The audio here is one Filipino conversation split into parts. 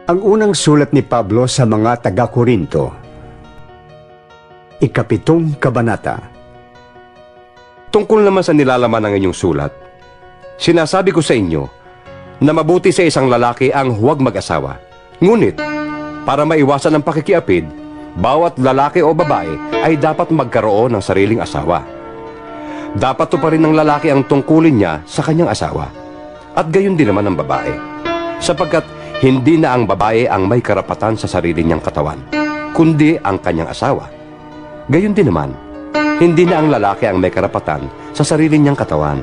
Ang unang sulat ni Pablo sa mga taga-Korinto, Ikapitong Kabanata. Tungkol naman sa nilalaman ng inyong sulat, sinasabi ko sa inyo na mabuti sa isang lalaki ang huwag mag-asawa. Ngunit, para maiwasan ang pakikiapid, bawat lalaki o babae ay dapat magkaroon ng sariling asawa. Dapat tuparin ng lalaki ang tungkulin niya sa kanyang asawa, at gayon din naman ang babae, sapagkat hindi na ang babae ang may karapatan sa sarili niyang katawan, kundi ang kanyang asawa. Gayon din naman, hindi na ang lalaki ang may karapatan sa sarili niyang katawan,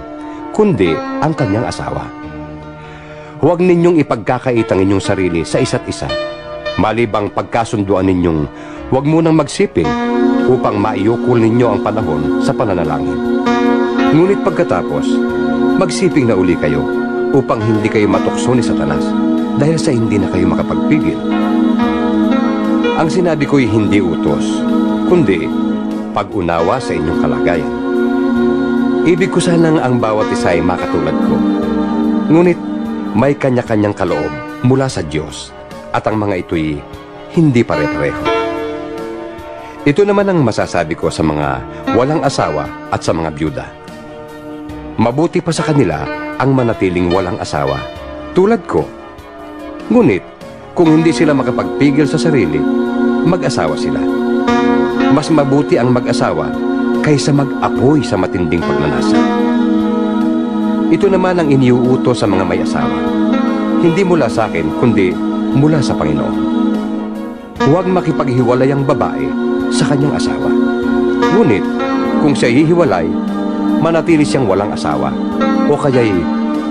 kundi ang kanyang asawa. Huwag ninyong ipagkakait ang inyong sarili sa isa't isa, malibang pagkasunduan ninyong huwag munang magsiping upang maiukol ninyo ang panahon sa pananalangin. Ngunit pagkatapos, magsiping na uli kayo upang hindi kayo matukso ni Satanas dahil sa hindi na kayo makapagpigil. Ang sinabi ko'y hindi utos, kundi pag-unawa sa inyong kalagayan. Ibig ko sanang ang bawat isa ay makatulad ko. Ngunit may kanya-kanyang kaloob mula sa Diyos at ang mga ito'y hindi pare-pareho. Ito naman ang masasabi ko sa mga walang asawa at sa mga byuda. Mabuti pa sa kanila ang manatiling walang asawa, tulad ko. Ngunit, kung hindi sila makapagpigil sa sarili, mag-asawa sila. Mas mabuti ang mag-asawa kaysa mag-apoy sa matinding pagnanasa. Ito naman ang iniuutos sa mga may asawa. Hindi mula sa akin, kundi mula sa Panginoon. Huwag makipaghiwalay ang babae sa kanyang asawa. Ngunit, kung siya hihiwalay, manatili siyang walang asawa, o kaya'y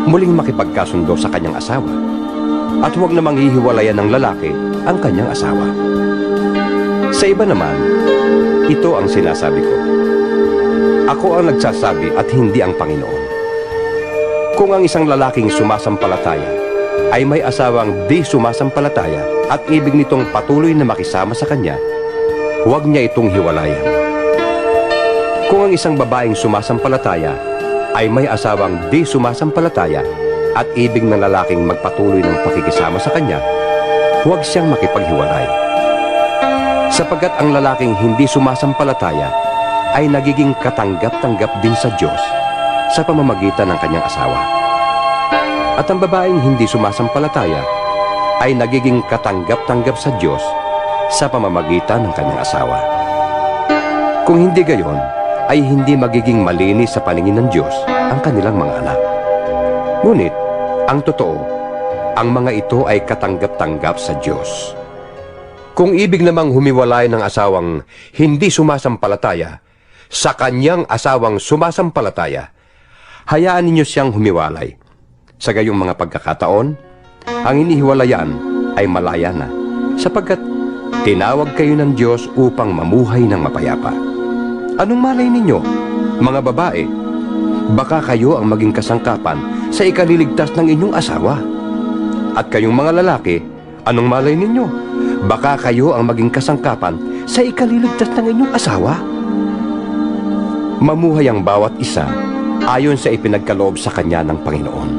muling makipagkasundo sa kanyang asawa. At huwag namang hihiwalayan ng lalaki ang kanyang asawa. Sa iba naman, ito ang sinasabi ko. Ako ang nagsasabi at hindi ang Panginoon. Kung ang isang lalaking sumasampalataya ay may asawang di sumasampalataya at ibig nitong patuloy na makisama sa kanya, huwag niya itong hiwalayan. Kung ang isang babaeng sumasampalataya ay may asawang di sumasampalataya at ibig ng lalaking magpatuloy ng pakikisama sa kanya, huwag siyang makipaghiwalay. Sapagkat ang lalaking hindi sumasampalataya ay nagiging katanggap-tanggap din sa Diyos sa pamamagitan ng kanyang asawa. At ang babaeng hindi sumasampalataya ay nagiging katanggap-tanggap sa Diyos sa pamamagitan ng kanyang asawa. Kung hindi gayon, ay hindi magiging malinis sa paningin ng Diyos ang kanilang mga anak. Ngunit, ang totoo, ang mga ito ay katanggap-tanggap sa Diyos. Kung ibig namang humiwalay ng asawang hindi sumasampalataya sa kanyang asawang sumasampalataya, hayaan ninyo siyang humiwalay. Sa gayong mga pagkakataon, ang inihiwalayan ay malaya na, sapagkat tinawag kayo ng Diyos upang mamuhay ng mapayapa. Anong malay ninyo, mga babae? Baka kayo ang maging kasangkapan sa ikaliligtas ng inyong asawa. At kayong mga lalaki, anong malay ninyo? Baka kayo ang maging kasangkapan sa ikaliligtas ng inyong asawa. Mamuhay ang bawat isa ayon sa ipinagkaloob sa kanya ng Panginoon.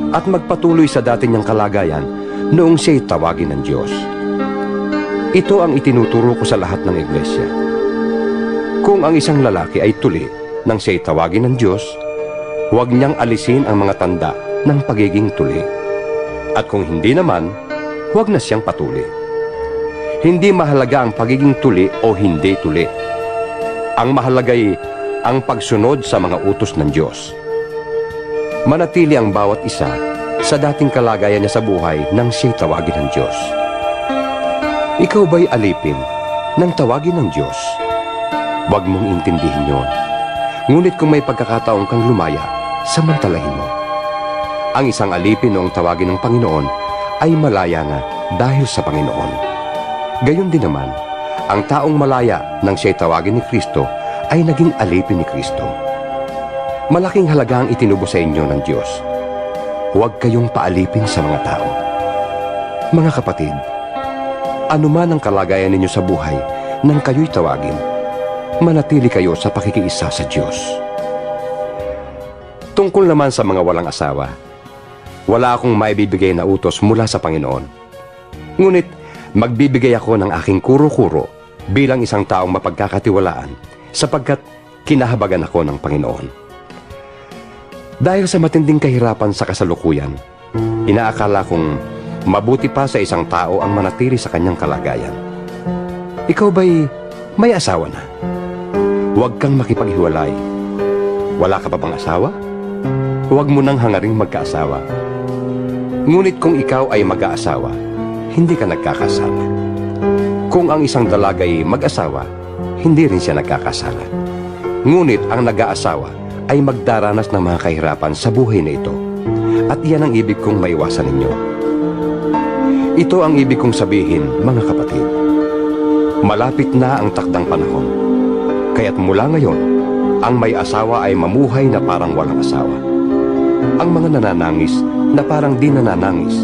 At magpatuloy sa dati niyang kalagayan noong siya'y tawagin ng Diyos. Ito ang itinuturo ko sa lahat ng iglesia. Kung ang isang lalaki ay tuli nang siya'y tawagin ng Diyos, huwag niyang alisin ang mga tanda ng pagiging tuli. At kung hindi naman, huwag na siyang patuli. Hindi mahalaga ang pagiging tuli o hindi tuli. Ang mahalaga'y ang pagsunod sa mga utos ng Diyos. Manatili ang bawat isa sa dating kalagayan niya sa buhay nang siya'y tawagin ng Diyos. Ikaw ba'y alipin nang tawagin ng Diyos? Huwag mong intindihin yon. Ngunit kung may pagkakataon kang lumaya, samantalahin mo. Ang isang alipin noong tawagin ng Panginoon ay malaya nga dahil sa Panginoon. Gayon din naman, ang taong malaya nang siya'y tawagin ni Kristo ay naging alipin ni Kristo. Malaking halaga ang itinubo sa inyo ng Diyos. Huwag kayong paalipin sa mga tao. Mga kapatid, anuman ang kalagayan ninyo sa buhay nang kayo'y tawagin, manatili kayo sa pakikiisa sa Diyos. Tungkol naman sa mga walang asawa, wala akong maibibigay na utos mula sa Panginoon, Ngunit magbibigay ako ng aking kuro-kuro bilang isang taong mapagkakatiwalaan sapagkat kinahabagan ako ng Panginoon. Dahil sa matinding kahirapan sa kasalukuyan, inaakala kong mabuti pa sa isang tao ang manatili sa kanyang kalagayan. Ikaw ba'y may asawa na? Huwag kang makipaghiwalay. Wala ka pa bang asawa? Huwag mo nang hangaring magkaasawa. Ngunit kung ikaw ay mag-aasawa, hindi ka nagkakasala. Kung ang isang dalagay mag-asawa, hindi rin siya nagkakasala. Ngunit ang nag-aasawa ay magdaranas ng mga kahirapan sa buhay na ito. At iyan ang ibig kong maiwasan ninyo. Ito ang ibig kong sabihin, mga kapatid. Malapit na ang takdang panahon. Kaya't mula ngayon, ang may asawa ay mamuhay na parang walang asawa. Ang mga nananangis na parang di nananangis.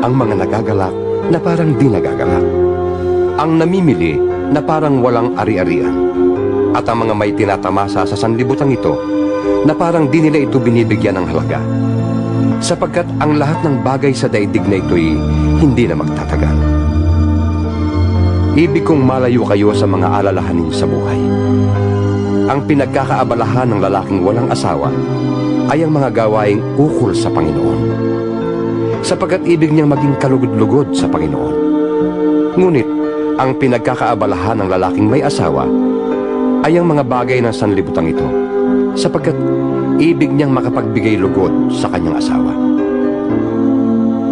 Ang mga nagagalak na parang di nagagalak. Ang namimili na parang walang ari-arian. At ang mga may tinatamasa sa sanlibutan ito na parang di nila ito binibigyan ng halaga. Sapagkat ang lahat ng bagay sa daigdig na ito'y hindi na magtatagal. Ibig kong malayo kayo sa mga alalahanin sa buhay. Ang pinagkakaabalahan ng lalaking walang asawa ay ang mga gawaing ukol sa Panginoon. Sapagkat ibig niyang maging kalugod-lugod sa Panginoon. Ngunit, ang pinagkakaabalahan ng lalaking may asawa ay ang mga bagay ng sanlibutan ito, sapagkat ibig niyang makapagbigay lugod sa kanyang asawa.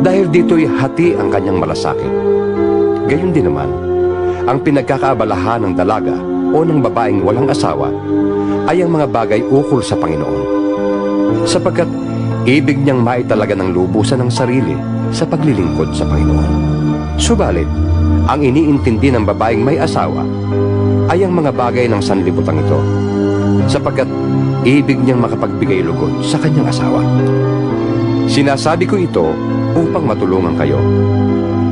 Dahil dito'y hati ang kanyang malasakit. Gayon din naman, ang pinagkakaabalahan ng dalaga o ng babaeng walang asawa ay ang mga bagay ukol sa Panginoon, sapagkat ibig niyang maitalaga ng lubusan ng sarili sa paglilingkod sa Panginoon. Subalit, ang iniintindi ng babaeng may asawa ay ang mga bagay ng sanlibutan ito, sapagkat ibig niyang makapagbigay lugod sa kanyang asawa. Sinasabi ko ito upang matulungan kayo.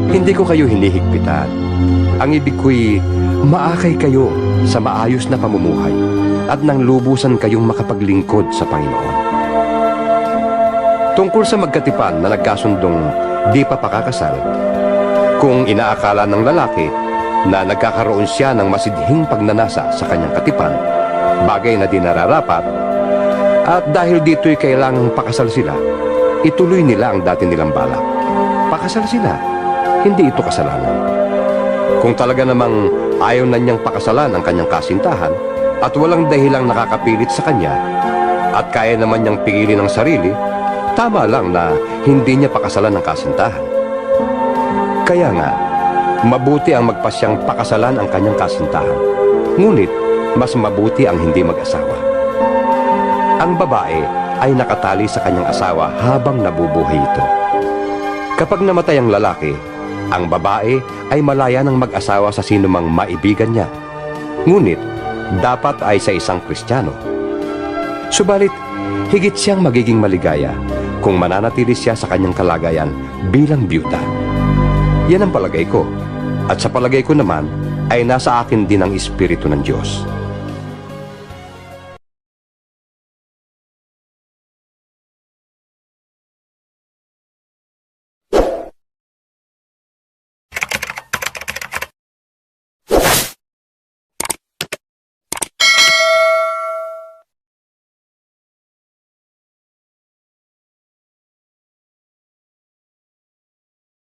Hindi ko kayo hinihigpitan. Ang ibig ko'y maakay kayo sa maayos na pamumuhay at nang lubusan kayong makapaglingkod sa Panginoon. Tungkol sa magkatipan na nagkasundong di pa pakakasal, kung inaakala ng lalaki na nagkakaroon siya ng masidhing pagnanasa sa kanyang katipan, bagay na di nararapat, at dahil dito'y kailangang pakasal sila, ituloy nila ang dati nilang balak. Pakasal sila, hindi ito kasalanan. Kung talaga namang ayaw na niyang pakasalan ang kanyang kasintahan at walang dahilang nakakapilit sa kanya at kaya naman niyang pigilin ang sarili, tama lang na hindi niya pakasalan ang kasintahan. Kaya nga, mabuti ang magpasyang pakasalan ang kanyang kasintahan. Ngunit, mas mabuti ang hindi mag-asawa. Ang babae ay nakatali sa kanyang asawa habang nabubuhay ito. Kapag namatay ang lalaki, ang babae ay malaya ng mag-asawa sa sinumang maibigan niya. Ngunit, dapat ay sa isang Kristiyano. Subalit, higit siyang magiging maligaya kung mananatili siya sa kanyang kalagayan bilang byuda. Yan ang palagay ko. At sa palagay ko naman, ay nasa akin din ang Espiritu ng Diyos.